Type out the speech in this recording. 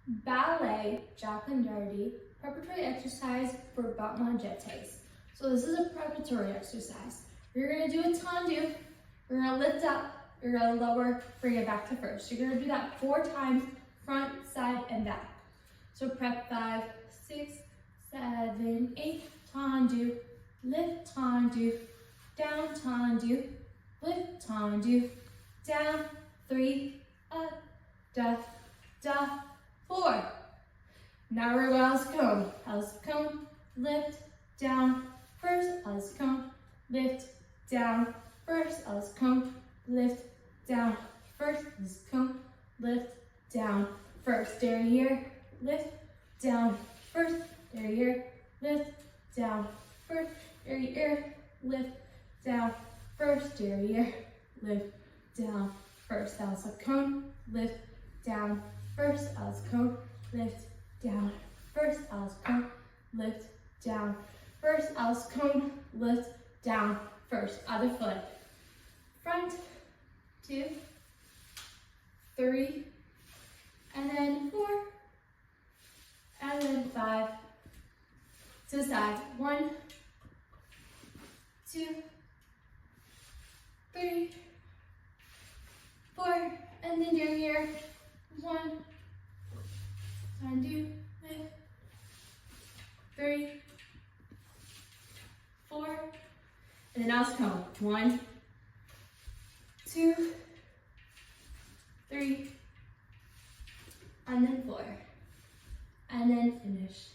Ballet, Jacklyn Dougherty, preparatory exercise for Battements Tendus. So this is a preparatory exercise. You're going to do a tendue, you're going to lift up, you're going to lower, bring it back to first. You're going to do that 4 times, front, side, and back. So prep 5, 6, 7, 8, tendue, lift, tendue, down, tendue, lift, tendue, down, 3, up, da, da, 4. Now we're going to house cone, lift, down, first, house cone, lift, down, first, house cone, lift, down, first, house cone, lift, down, first, derriere, lift, down, first, derriere, lift, down, first, derriere, lift, down, first, derriere, lift, down, first, house cone, lift, down, first, house cone, lift, down, first, house cone, lift, down, first, house cone, lift, down, first, other foot, front, 2, 3, and then 4, and then 5, to the side, 1, 2, 3, 4, and then derriere, 1, tendue, lift, 3, 4, and then house cone, 1, 2, 3, and then 4, and then finish.